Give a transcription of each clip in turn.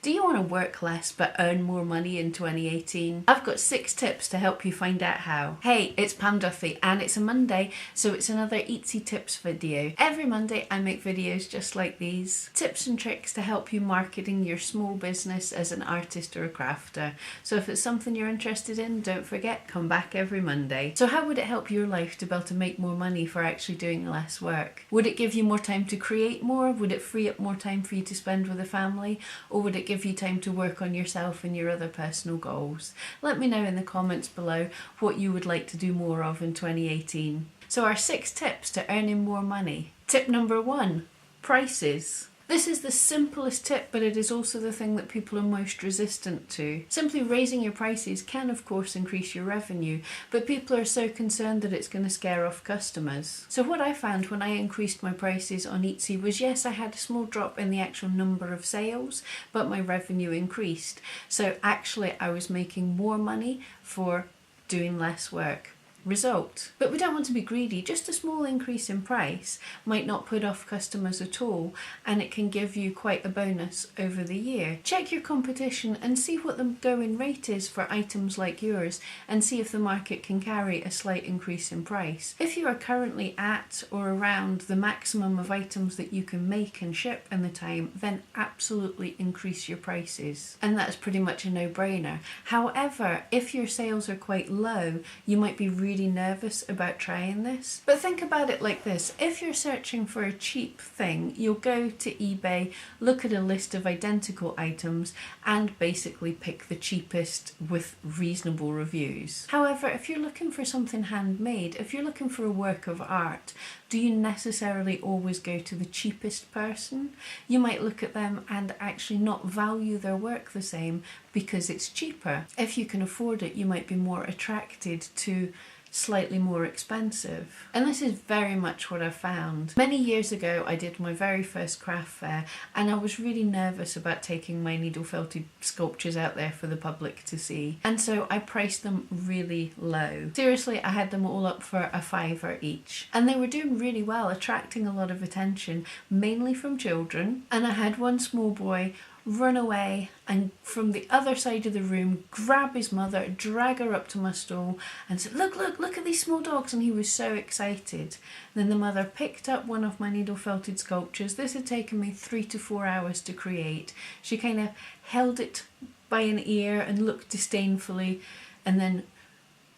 Do you want to work less but earn more money in 2018? I've got 6 tips to help you find out how. Hey, it's Pam Duthie and it's a Monday, so it's another Eatsy Tips video. Every Monday I make videos just like these. Tips and tricks to help you marketing your small business as an artist or a crafter. So if it's something you're interested in, don't forget, come back every Monday. So how would it help your life to be able to make more money for actually doing less work? Would it give you more time to create more? Would it free up more time for you to spend with a family? Or would it give you time to work on yourself and your other personal goals? Let me know in the comments below what you would like to do more of in 2018. So our 6 tips to earning more money. Tip number 1, prices. This is the simplest tip, but it is also the thing that people are most resistant to. Simply raising your prices can of course increase your revenue, but people are so concerned that it's going to scare off customers. So what I found when I increased my prices on Etsy was, yes, I had a small drop in the actual number of sales, but my revenue increased. So actually I was making more money for doing less work. Result. But we don't want to be greedy. Just a small increase in price might not put off customers at all, and it can give you quite a bonus over the year. Check your competition and see what the going rate is for items like yours, and see if the market can carry a slight increase in price. If you are currently at or around the maximum of items that you can make and ship in the time, then absolutely increase your prices. And that's pretty much a no-brainer. However, if your sales are quite low, you might be really nervous about trying this. But think about it like this: if you're searching for a cheap thing, you'll go to eBay, look at a list of identical items, and basically pick the cheapest with reasonable reviews. However, if you're looking for something handmade, if you're looking for a work of art, do you necessarily always go to the cheapest person? You might look at them and actually not value their work the same because it's cheaper. If you can afford it, you might be more attracted to slightly more expensive. And this is very much what I found. Many years ago I did my very first craft fair, and I was really nervous about taking my needle felted sculptures out there for the public to see, and so I priced them really low. Seriously, I had them all up for a £5 each, and they were doing really well, attracting a lot of attention, mainly from children. And I had one small boy run away and from the other side of the room grab his mother, drag her up to my stall and said, look at these small dogs, and he was so excited. Then the mother picked up one of my needle felted sculptures. This had taken me 3 to 4 hours to create. She kind of held it by an ear and looked disdainfully, and then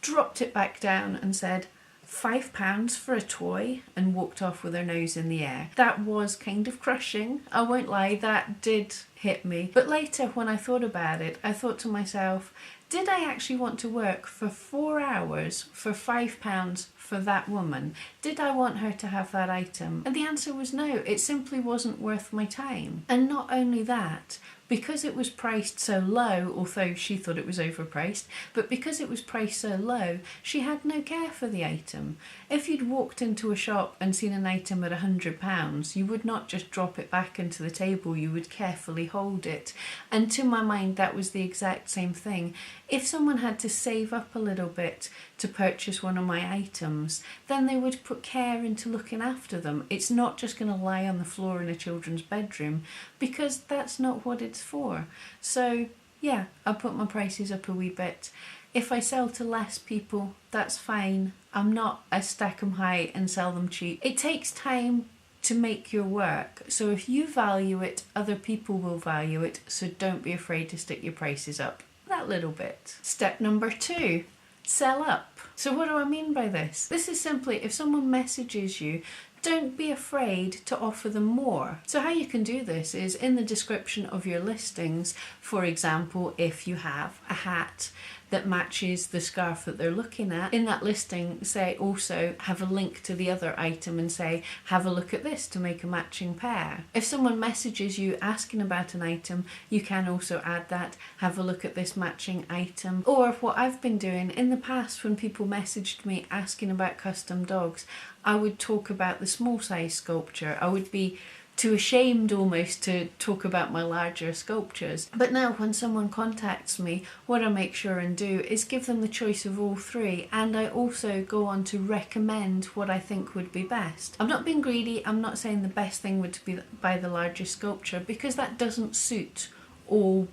dropped it back down and said, £5 for a toy, and walked off with her nose in the air. That was kind of crushing, I won't lie, that did hit me. But later when I thought about it, I thought to myself, did I actually want to work for 4 hours for £5 for that woman? Did I want her to have that item? And the answer was no, it simply wasn't worth my time. And not only that, because it was priced so low, although she thought it was overpriced, but because it was priced so low, she had no care for the item. If you'd walked into a shop and seen an item at £100, you would not just drop it back into the table, you would carefully hold it. And to my mind, that was the exact same thing. If someone had to save up a little bit to purchase one of my items, then they would put care into looking after them. It's not just going to lie on the floor in a children's bedroom, because that's not what it's for. So yeah, I put my prices up a wee bit. If I sell to less people, that's fine. I'm not a stack 'em high and sell them cheap. It takes time to make your work, so if you value it, other people will value it, so don't be afraid to stick your prices up that little bit. Step number 2, sell up. So what do I mean by this? This is simply, if someone messages you, don't be afraid to offer them more. So how you can do this is in the description of your listings. For example, if you have a hat that matches the scarf that they're looking at, in that listing say also have a link to the other item and say have a look at this to make a matching pair. If someone messages you asking about an item, you can also add that, have a look at this matching item. Or what I've been doing in the past, when people messaged me asking about custom dogs, I would talk about the small size sculpture. I would be too ashamed almost to talk about my larger sculptures. But now when someone contacts me, what I make sure and do is give them the choice of all 3, and I also go on to recommend what I think would be best. I'm not being greedy, I'm not saying the best thing would be buy the larger sculpture, because that doesn't suit all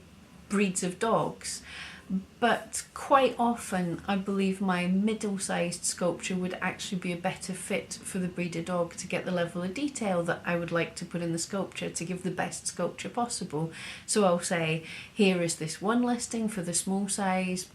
breeds of dogs. But quite often I believe my middle-sized sculpture would actually be a better fit for the breed of dog to get the level of detail that I would like to put in the sculpture to give the best sculpture possible. So I'll say, here is this one listing for the small size,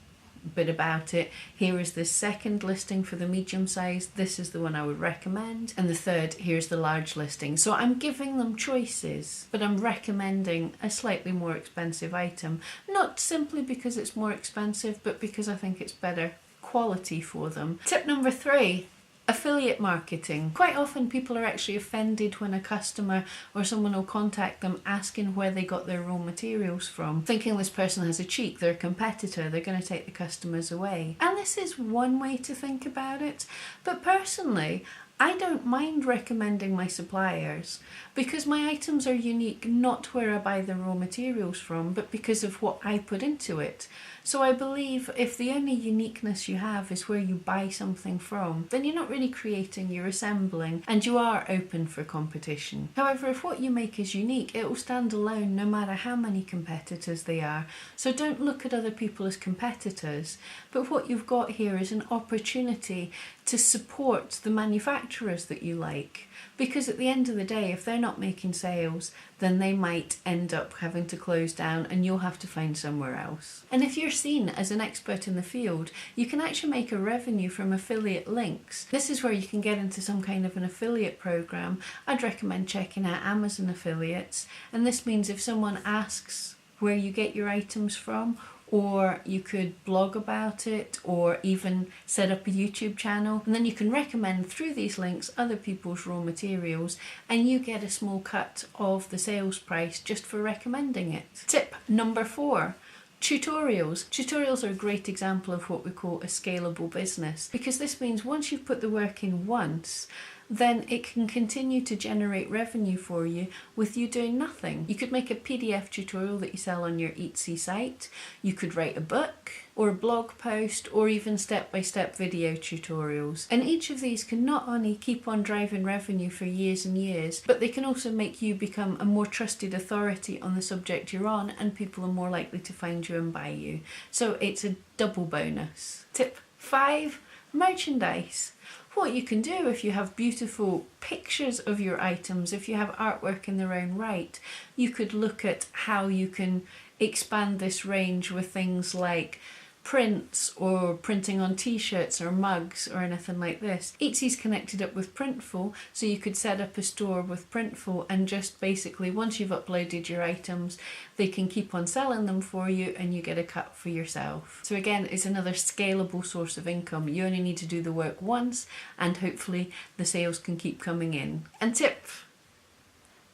bit about it. Here is this second listing for the medium size. This is the one I would recommend. And the third, here's the large listing. So I'm giving them choices, but I'm recommending a slightly more expensive item. Not simply because it's more expensive, but because I think it's better quality for them. Tip number 3. Affiliate marketing. Quite often people are actually offended when a customer or someone will contact them asking where they got their raw materials from, thinking this person has a cheek, they're a competitor, they're going to take the customers away. And this is one way to think about it, but personally I don't mind recommending my suppliers because my items are unique, not where I buy the raw materials from, but because of what I put into it. So I believe if the only uniqueness you have is where you buy something from, then you're not really creating, you're assembling, and you are open for competition. However, if what you make is unique, it will stand alone no matter how many competitors they are. So don't look at other people as competitors, but what you've got here is an opportunity to support the manufacturers that you like. Because at the end of the day, if they're not making sales, then they might end up having to close down and you'll have to find somewhere else. And if you're seen as an expert in the field, you can actually make a revenue from affiliate links. This is where you can get into some kind of an affiliate program. I'd recommend checking out Amazon affiliates. And this means if someone asks where you get your items from, or you could blog about it, or even set up a YouTube channel, and then you can recommend through these links other people's raw materials, and you get a small cut of the sales price just for recommending it. Tip number 4. Tutorials. Tutorials are a great example of what we call a scalable business, because this means once you've put the work in once, then it can continue to generate revenue for you with you doing nothing. You could make a PDF tutorial that you sell on your Etsy site. You could write a book or a blog post or even step-by-step video tutorials. And each of these can not only keep on driving revenue for years and years, but they can also make you become a more trusted authority on the subject you're on, and people are more likely to find you and buy you. So it's a double bonus. Tip 5. Merchandise. What you can do if you have beautiful pictures of your items, if you have artwork in their own right, you could look at how you can expand this range with things like prints or printing on t-shirts or mugs or anything like this. Etsy's connected up with Printful, so you could set up a store with Printful and just basically once you've uploaded your items, they can keep on selling them for you and you get a cut for yourself. So again, it's another scalable source of income. You only need to do the work once and hopefully the sales can keep coming in. And tip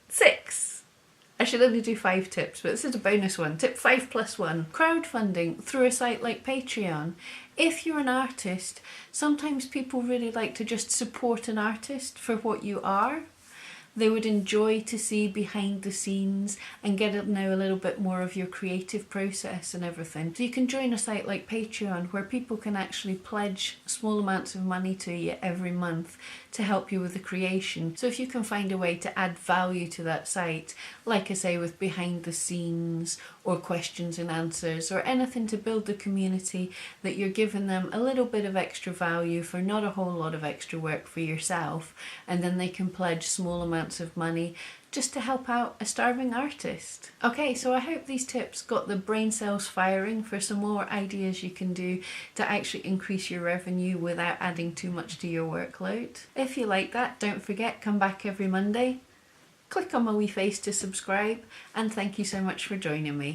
6. I should only do 5 tips, but this is a bonus one. Tip 5 plus 1. Crowdfunding through a site like Patreon. If you're an artist, sometimes people really like to just support an artist for what you are. They would enjoy to see behind the scenes and get to know a little bit more of your creative process and everything. So you can join a site like Patreon where people can actually pledge small amounts of money to you every month to help you with the creation. So if you can find a way to add value to that site, like I say with behind the scenes or questions and answers or anything to build the community, that you're giving them a little bit of extra value for not a whole lot of extra work for yourself, and then they can pledge small amounts of money just to help out a starving artist. Okay, so I hope these tips got the brain cells firing for some more ideas you can do to actually increase your revenue without adding too much to your workload. If you like that, don't forget, come back every Monday. Click on my wee face to subscribe, and thank you so much for joining me.